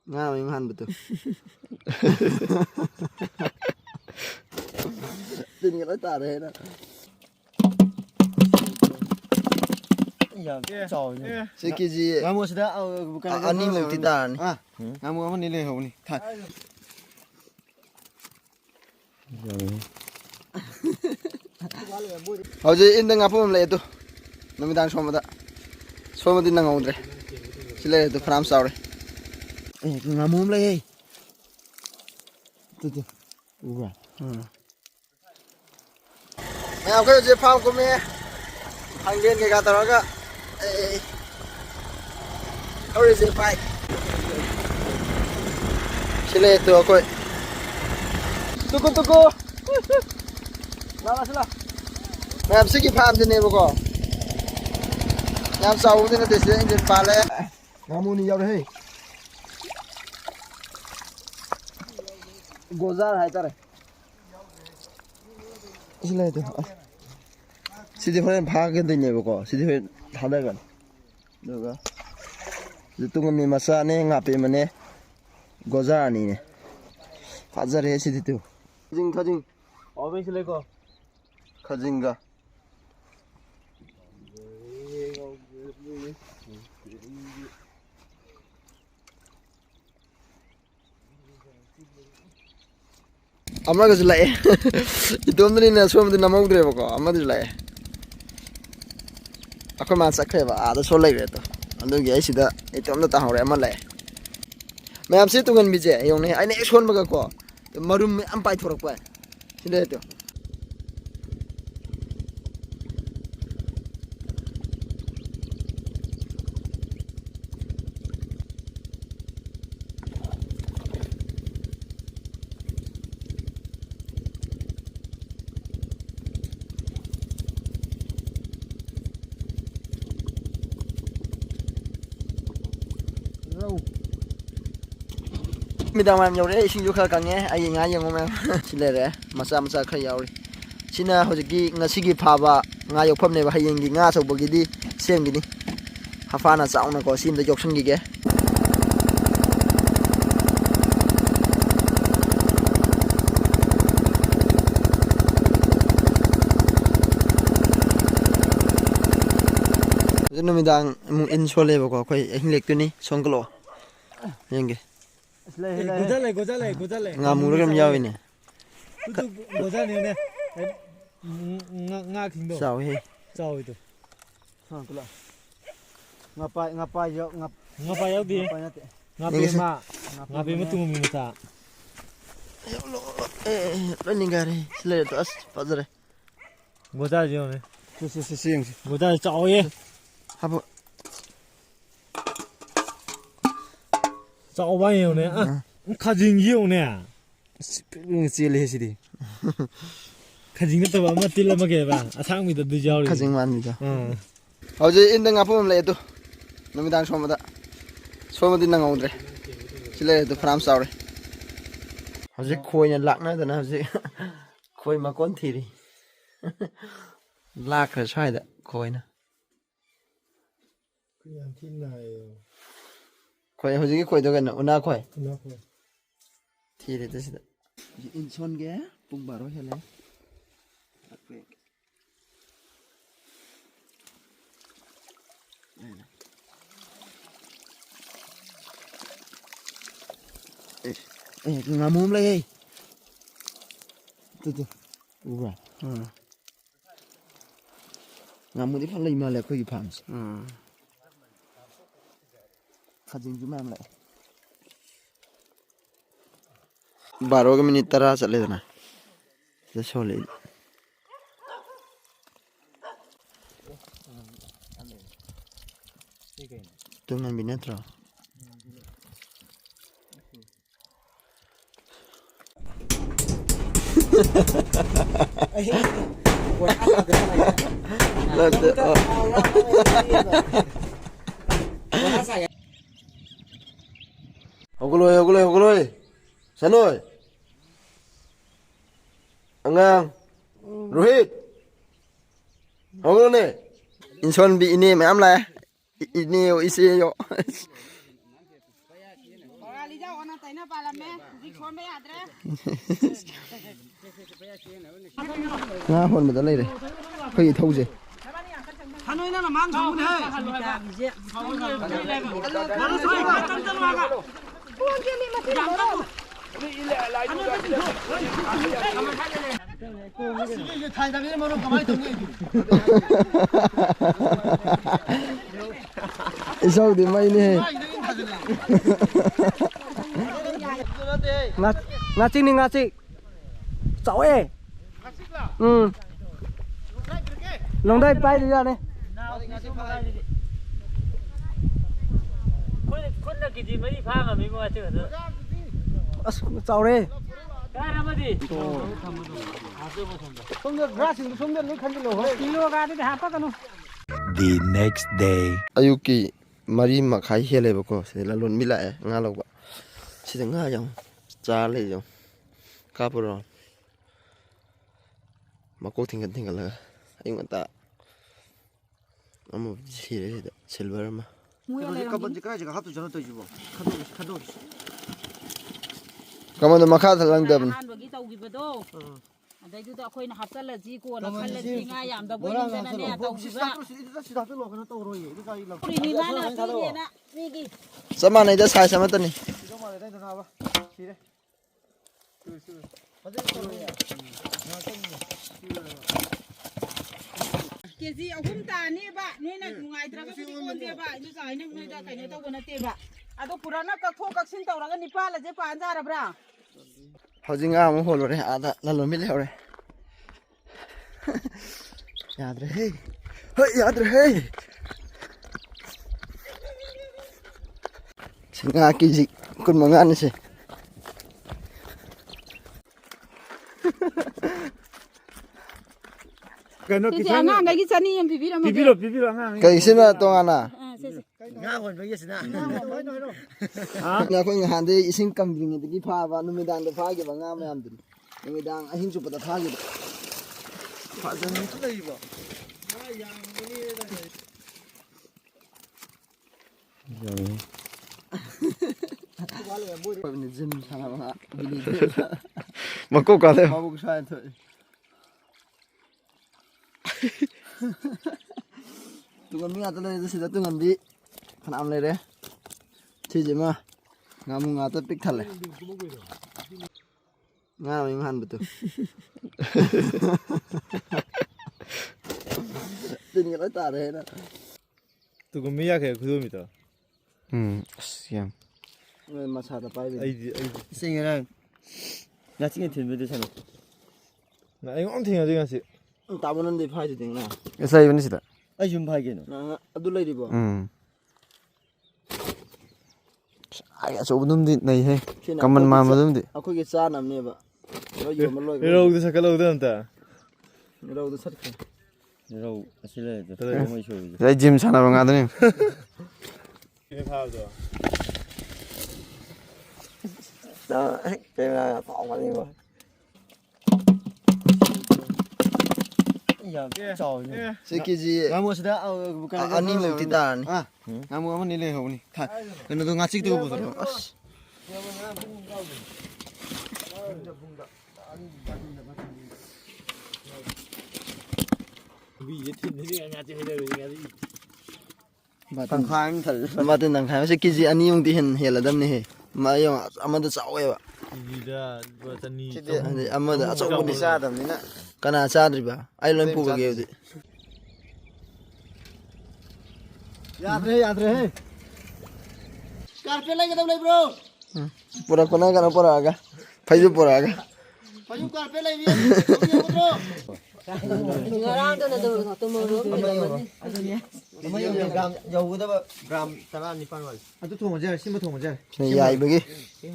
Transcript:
Nga may mahan betul. Tin cái ta đấy đó. Iya, jauh ni. Sekiji. Kamu sudah bukan Ani mau tidak ni. Ah, kamu apa ni leh ni? Thak. Hauji inda ngapu mle itu. Namidang somada. Somadi nang ngudre. Sila itu fram saure. Ngamu leh. Tu. Uga. मैं आपको जो farm को मैं हंगेन के गाता रहा और इसे पाई चले तो कोई तुको लाला चला मैं आपसे की फार्म से नहीं बको यहाँ साउंड ने देश में इंजन पाले नामुनी यार है गोजार है तारे इसलिए तो सीधे होने भाग के देने बको सीधे होने थानेกันदेखा जो तुम में मसा ने ngape मने गोजार नहीं ने फाजर है सीधे तो खजिंग Apa sih leh ko? खजिंगा Amra ko julai itu amri na so amri namau dre bako amri julai akoi ma sakre ba ada so lai re to ando gi sida itu amna ta hore ama lai me am se tungan bi je yong ne ai ne son ba ko marum me am pai thorok pa sida to midang mam yaure ising yukha kange ai nga yang mem silere masa khra yauri sina hojiki ngasigi phaba nga yokpham ne ba hayengi nga chobagi di semgini hafana sauna ko sim da joksan gi ge midang mu in sole ba ko khoi hinglek tu ni songklo yenge Gojale. ngamu ram yawi ne Tu gojale ne. Nga khindo. sao he Jauh itu. songklo Ngapa yau di? Ngapi ma tunggu minta. ya Allah lo ningare sile to as padre Gojale je ne. si yang Gojale jauh ye. apa Jauh banyak ne. Kajing ye ne. sile he sidi Kajing tu apa mati lama ke ba? Asang mi tu jauh. khajing man mi ja hauji inda ngapum le to namidang somadi nang ngudre sile to fram saure hauji khoi na lakna dana hauji khoi ma kon thiri lak ra sai da khoi na khoi hauji ki khoi to kan una khoi thiri to sida in son ge pung baro hele ngamum lagi tu uga ngamu di phalai ma le khoi gi phams khajing ju mam lại 12 minit tara chale na je sole tungan binatra Hogoloi Sanoi Angang Rohit Hogoloi ne Inson bi ini ma'am la ini isi yo ꯄꯥꯂꯤꯖꯥ ꯑꯣꯅ ꯇꯩꯅ ꯄꯥꯜꯂꯝꯃꯦ ꯍꯧꯖꯤꯛ ꯁꯣꯟꯕ ꯌꯥꯗ꯭ꯔꯦ ꯉꯥ ꯍꯣꯟꯕꯗ ꯂꯩꯔꯦ ꯑꯩꯈꯣꯏꯒꯤ ꯏꯊꯧꯁꯦ 이사우디 마이네 ngacik ngacik cậu lòng đây bay đi ra đây ꯈꯨꯠꯅ ꯀꯦꯖꯤ 4 ꯐꯥꯉꯝꯃꯤ ꯃꯣꯏ ꯑꯗꯨ cậu đây ꯀꯥꯔꯝꯃꯗꯤ somda grassing somda loi khanjilo ꯀꯤꯂꯣ ꯒꯥꯗꯤ ꯍꯥꯞꯄꯛꯀꯅꯨ The next day. ayuki mari makhai helebako se lalon mi lae nga lawba sida nga yang cha le yang kapuro mako thingal la ayung ata amu sire sida silver ma kamando makha thalang dabn ꯑꯍꯥꯟꯕꯒꯤ ꯇꯧꯈꯤꯕꯗꯣ ꯑꯗꯩꯗꯨꯗ ꯑꯩꯈꯣꯏꯅ ꯍꯥꯞꯆꯜꯂꯁꯤ ꯀꯣꯟꯅ ꯈꯜꯂꯁꯤ ꯉꯥ ꯌꯥꯝꯗꯕ ꯌꯨꯝꯗꯅꯅꯦ ꯇꯧꯈꯤꯕ ꯄꯨꯔꯤꯅꯤꯃꯥꯅ ꯄꯤꯔꯦꯅ ꯃꯤꯒꯤ samanai size amatani ꯀꯦꯖꯤ 3 ꯇꯥꯅꯦꯕ ꯅꯣꯏꯅ ꯅꯨꯡꯉꯥꯏꯇ꯭ꯔꯒꯕꯨꯗꯤ ꯀꯣꯟꯗꯦꯕ ꯑꯗꯨꯒ ꯑꯩꯅ ꯅꯣꯏꯗ ꯀꯩꯅꯣ ꯇꯧꯕ ꯅꯠꯇꯦꯕ ꯑꯗꯣ ꯄꯨꯔꯥꯅ ꯀꯛꯊꯣꯛ ꯀꯛꯁꯤꯟ ꯇꯧꯔꯒ 9 ꯑꯁꯦ ꯄꯥꯟ ꯌꯥꯔꯕ꯭ꯔꯥ hojing nga amu holore ada lalon mi lehore yadre hey yadre hey singa kiji kun mangan se ꯀꯩꯅꯣ ꯁꯤꯁꯦ ꯑꯉꯥꯡꯈꯩꯒꯤ ꯆꯅꯤ ꯑꯃ ꯄꯤꯕꯤꯔꯝꯃꯒꯦ ꯄꯤꯕꯤꯔꯣ ꯑꯉꯥꯡ kai sima tongana ꯉꯥ ꯍꯣꯟꯕꯒꯤ ꯁꯤꯅ ꯑꯩꯈꯣꯏ ꯅꯍꯥꯟꯗꯩ ꯏꯁꯤꯡ ꯀꯪꯗ꯭ꯔꯤꯉꯩꯗꯒꯤ ꯐꯥꯕ ꯅꯨꯃꯤꯗꯥꯡꯗ ꯐꯥꯈꯤꯕ ꯉꯥ ꯃꯌꯥꯝꯗꯨꯅꯤ ꯅꯨꯃꯤꯗꯥꯡ ꯑꯍꯤꯡ ꯆꯨꯞꯄꯗ ꯐꯥꯈꯤꯕ ꯐꯖꯅ ꯂꯩꯕ ꯖꯤꯝ ꯁꯥꯟꯅꯕ ꯃꯀꯣꯛ ꯀꯥꯂꯦ ꯃꯕꯨꯛ ꯁ꯭ꯋꯥꯏꯅ ꯊꯣꯛꯏ ꯇꯨꯡꯒꯟꯕꯤ ꯉꯥꯛꯇ ꯂꯩꯔꯦ ꯁꯤꯗ ꯇꯨꯡꯒꯟꯕꯤ ꯐꯅꯌꯥꯝ ꯂꯩꯔꯦ ꯁꯤꯁꯤꯃ ꯉꯥꯃꯨ ꯉꯥꯛꯇ ꯄꯤꯛ ꯊꯜꯂꯦ ꯉꯥ ꯃꯌꯨꯡ ꯍꯥꯟꯕꯗꯣ ꯇꯤꯟꯒ ꯂꯣꯏ ꯇꯥꯔꯦ ꯍꯥꯏꯅ ꯇꯨꯒꯨꯝꯕꯤ ꯌꯥꯈꯩ ꯈꯨꯗꯣꯝꯕꯤꯗꯣ ꯑꯁ ꯌꯥꯝ ꯃꯁꯥꯗ ꯄꯥꯏꯕ ꯑꯩꯗꯤ ꯏꯁꯤꯡ ꯉꯔꯥꯡ ꯉꯥꯆꯤꯡ ꯊꯤꯟꯕꯗꯤ ꯁꯥꯟꯅ ꯑꯩꯉꯣꯟꯗ ꯊꯦꯡꯅꯗꯣꯏ ꯉꯁꯤ ꯇꯥꯕꯅꯟꯗꯤ ꯐꯥꯏꯗꯨꯗꯤ ꯉꯥ ꯉꯁꯥꯏ ꯂꯩꯕꯅꯤ ꯁꯤꯗ ꯑꯩ ꯁꯨꯝ ꯐꯥꯏꯒꯦꯅꯣ ꯑꯗꯨ ꯂꯩꯔꯤꯕꯣ ꯑꯩ ꯑꯆꯧꯕꯗꯨꯝꯗꯤ ꯅꯩꯍꯦ ꯀꯃꯟ ꯃꯥꯟꯕꯗꯨꯝꯗꯤ ꯑꯩꯈꯣꯏꯒꯤ ꯆꯥꯅꯕꯅꯦꯕ ꯌꯣꯟꯕ ꯂꯣꯏꯈ꯭ꯔꯦ ꯔꯧꯗꯨ ꯁꯀꯠꯍꯧꯗ ꯑꯝꯇ ꯔꯧꯗꯨ ꯁꯠꯈ꯭ꯔꯦ ꯔꯧ ꯑꯁꯤ ꯂꯩꯔꯦ ꯃꯣꯏ ꯁꯣꯏꯁꯦ ꯑꯩ ꯖꯤꯝ ꯁꯥꯟꯅꯕ ꯉꯥꯗꯅꯤ ꯐꯥꯕꯗꯣ ꯀꯩꯅꯣ ꯐꯥꯎꯒꯅꯤꯕ ꯁꯤ ꯀꯦꯖꯤ ꯉꯥꯃꯨꯁꯤꯗ ꯑꯅꯤꯃꯨꯛꯇꯤ ꯇꯥꯔꯅꯤ ꯉꯥꯃꯨ ꯑꯃꯅꯤ ꯂꯩꯍꯧꯕꯅꯤ ꯀꯩꯅꯣꯗꯣ ꯉꯥꯆꯤꯛꯇꯨꯒ ꯄꯨꯊꯣꯔꯛꯑꯣ ꯑꯁ ꯇꯪꯈꯥꯏ ꯑꯃ ꯊꯜꯂꯦ ꯃꯥꯇꯤꯟ ꯇꯪꯈꯥꯏ ꯃꯁꯤ ꯀꯦꯖꯤ ꯑꯅꯤꯃꯨꯛꯇꯤ ꯍꯦꯜꯂꯗꯕꯅꯤꯍꯦ ꯃꯌꯣꯡ ꯑꯃꯗ ꯆꯥꯎꯋꯦꯕ ꯀꯦꯖꯤꯗ ꯂꯨꯄꯥ 200 ꯑꯗꯩ ꯑꯃꯗ ꯑꯆꯧꯕꯗꯤ ꯆꯥꯗꯕꯅꯤꯅ ꯀꯅꯥ ꯆꯥꯗ꯭ꯔꯤꯕ ꯑꯩ ꯂꯣꯏ ꯄꯨꯒꯒꯦ ꯍꯧꯖꯤꯛ ꯌꯥꯗ꯭ꯔꯦ ꯀꯥꯔꯄꯦꯠ ꯂꯩꯒꯗꯕ ꯂꯩꯕ꯭ꯔꯣ ꯄꯨꯔꯛꯄꯅ ꯀꯩꯅꯣ ꯄꯨꯔꯛꯑꯒ ꯐꯩꯖꯨꯞ ꯄꯨꯔꯛꯑꯒ ꯐꯩꯖꯨꯞ ꯀꯥꯔꯄꯦꯠ ꯂꯩꯔꯤ ꯉꯔꯥꯡꯗꯨꯅ ꯌꯧꯒꯗꯕ ꯒ꯭ꯔꯥꯝ 19 ꯋꯥꯠꯂꯤ ꯑꯗꯨ ꯊꯣꯡꯉꯁꯦ ꯁꯤꯃ ꯊꯣꯡꯉꯁꯦ ꯌꯥꯏꯕꯒꯤ